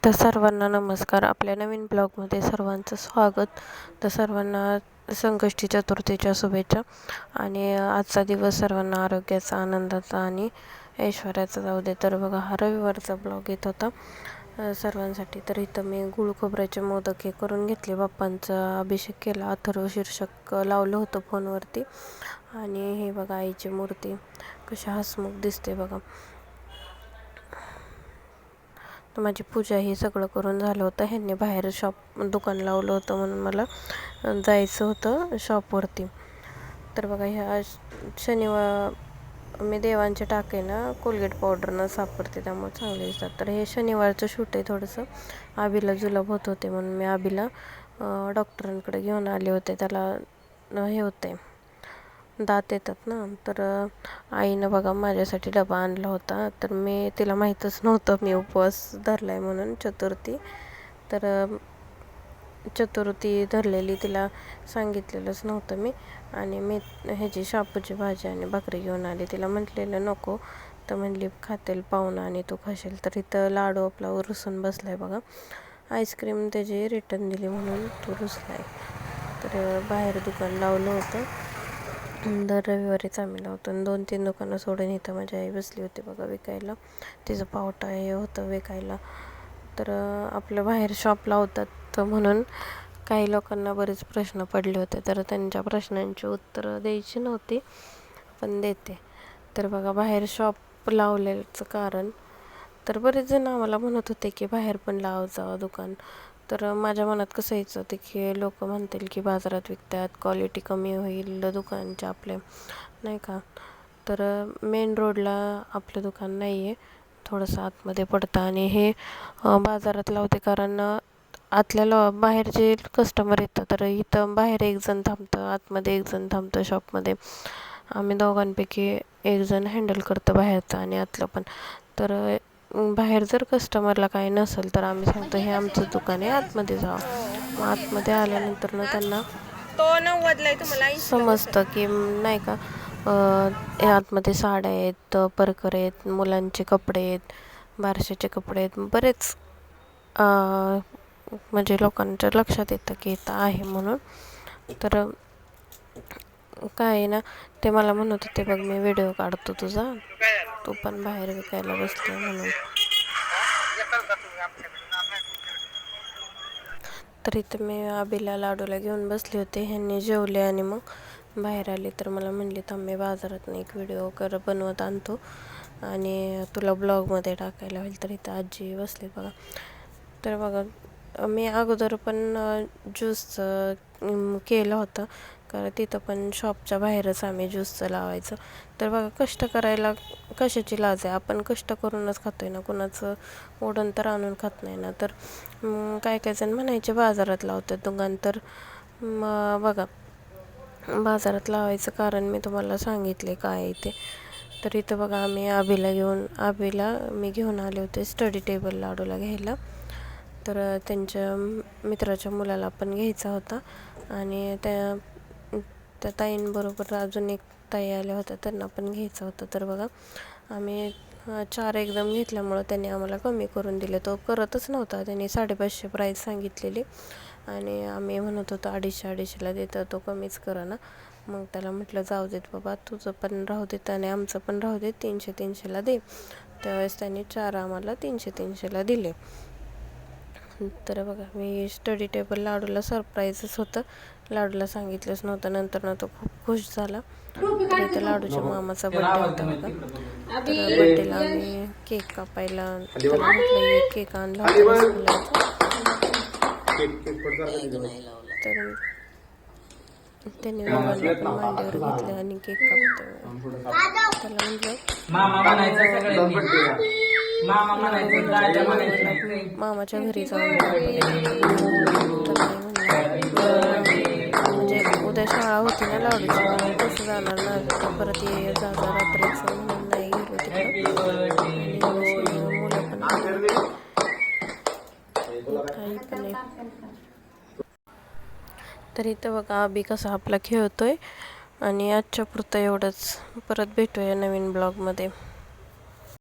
तर सर्वांना नमस्कार. आपल्या नवीन ब्लॉगमध्ये सर्वांचं स्वागत. तर सर्वांना संकष्टी चतुर्थीच्या शुभेच्छा. आणि आजचा दिवस सर्वांना आरोग्याचा, आनंदाचा आणि ऐश्वर्याचा जाऊ दे. तर बघा, हा रविवारचा ब्लॉग येत होता सर्वांसाठी. तर इथं मी गुळ खोबऱ्याचे मोदक हे करून घेतले. बाप्पांचा अभिषेक केला, अथर्व शीर्षक लावलं होतं फोनवरती. आणि हे बघा, आईची मूर्ती कशी हसमुख दिसते बघा. तर माझी पूजा हे सगळं करून झालं होतं. ह्यांनी बाहेर दुकान लावलं होतं म्हणून मला जायचं होतं शॉपवरती. तर बघा, ह्या शनिवार मी देवांचे टाके ना कोलगेट पावडरनं सापडते, त्यामुळे चांगले दिसतात. तर हे शनिवारचं शूट आहे. थोडंसं आबीला जुलाब होत होते म्हणून मी आबीला डॉक्टरांकडे घेऊन आले होते. त्याला हे होते, दात येतात ना. तर आईनं बघा माझ्यासाठी डबा आणला होता. तर मी तिला माहीतच नव्हतं मी उपवास धरला आहे म्हणून, चतुर्थी. तर चतुर्थी धरलेली तिला सांगितलेलंच नव्हतं मी. आणि मी ह्याची शापूची भाजी आणि भाकरी घेऊन आली. तिला म्हटलेलं नको, तर म्हणली खातेल पाहुणा आणि तू खाशील. तर इथं लाडू आपला रुसून बसला आहे बघा. आईस्क्रीम त्याची रिटर्न दिली म्हणून तो रुसला आहे. तर बाहेर दुकान लावलं होतं. दर रविवारीच आम्ही लावतो. आणि 2-3 दुकानं सोडून इथं माझी आई बसली होती बघा विकायला. तिचं पावटा हे होतं विकायला. तर आपलं बाहेर शॉप लावतात, तर म्हणून काही लोकांना बरेच प्रश्न पडले होते. तर त्यांच्या प्रश्नांची उत्तरं द्यायची नव्हती, पण देते. तर बघा, बाहेर शॉप लावल्याचं कारण, तर बरेच जण आम्हाला म्हणत होते की बाहेर पण लाव जावं दुकान. तर माझ्या मनात कसं यायचं होतं की लोक म्हणतील की बाजारात विकतात, क्वालिटी कमी होईल दुकानच्या आपले, नाही का. तर मेन रोडला आपलं दुकान नाही आहे, थोडंसं आतमध्ये पडतं. आणि हे बाजारात लावते कारण आतल्या बाहेर जे कस्टमर येतं, तर इथं बाहेर एक जण थांबतं, आतमध्ये एक जण थांबतं शॉपमध्ये. आम्ही दोघांपैकी एक जण हँडल करतं बाहेरचं आणि आतलं पण. तर बाहेर जर कस्टमरला काही नसेल तर आम्ही सांगतो हे आमचं दुकान आहे, आतमध्ये जावं. मग आतमध्ये आल्यानंतर ना त्यांना समजतं की नाही का, आतमध्ये साड्या आहेत, परकर आहेत, मुलांचे कपडे आहेत, बारशाचे कपडे आहेत, बरेच म्हणजे लोकांच्या लक्षात येतं की इथं आहे म्हणून. तर काय आहे ना, ते मला म्हणत होते बघ मी व्हिडिओ काढतो तुझा, तू पण बाहेर विकायला बसतो म्हणून. तर इथं मी आबीला लाडूला घेऊन बसले होते. ह्यांनी जेवले आणि मग बाहेर आले. तर मला म्हणले थांब मी बाजारातून एक व्हिडिओ बनवत आणतो आणि तुला ब्लॉगमध्ये टाकायला होईल. तर इथं आजी बसले बघा. तर बघा, मी अगोदर पण ज्यूसचं केलं होतं, कारण तिथं पण शॉपच्या बाहेरच आम्ही ज्यूसचं लावायचं. तर बघा, कष्ट करायला कशाची लाज आहे, आपण कष्ट करूनच खातो आहे ना, कुणाचं ओढून तर आणून खात नाही ना. तर काय काय जण म्हणायचे बाजारात लावतात दुकान. तर बघा, बाजारात लावायचं कारण मी तुम्हाला सांगितले काय आहे ते. तर इथं बघा, आबीला मी घेऊन आले होते स्टडी टेबल लाडूला घ्यायला. तर त्यांच्या मित्राच्या मुलाला पण घ्यायचा होता आणि त्या ताईंबरोबर अजून एक ताई आल्या होत्या, त्यांना पण घ्यायचं होतं. तर बघा, आम्ही 4 एकदम घेतल्यामुळं त्यांनी आम्हाला कमी करून दिले. तो करतच नव्हता, त्यांनी 550 प्राईस सांगितलेली आणि आम्ही म्हणत होतो 250-250ला देतं, तो कमीच करा ना. मग त्याला म्हटलं जाऊ देत बाबा, तुझं पण राहू देत आणि आमचं पण राहू देत, 300-300ला दे. त्यावेळेस त्यांनी 4 आम्हाला 300-300ला दिले. तर बघा, मी स्टडी टेबल लाडूला सरप्राईजच होतं, लाडूला सांगितलंच नव्हतं. नंतर तो खूप खुश झाला. तर इथं लाडूच्या मामाचा बड्डे होता बघा. तर बड्डेला आम्ही केक कापायला, त्याला म्हटलं केक आणला होता रसमलाईचा. तर त्यांनी दोघांना पण मांडीवर घेतले आणि केक कापतोय. त्याला म्हटलं मामाच्या घरी जाऊन तर नाही म्हणलं, म्हणजे उद्या शाळा होती ना लाडूची, म्हणून कसं जाणार ना, परत ये जा रात्रीचं, म्हणून नाही गेलो तिकडं. आणि मुलं पण काही पण नाही. तर इथं बघा, आबी कसा आपला खेळतोय. आणि आजच्या पुरतं एवढंच. परत भेटूया नवीन ब्लॉगमध्ये.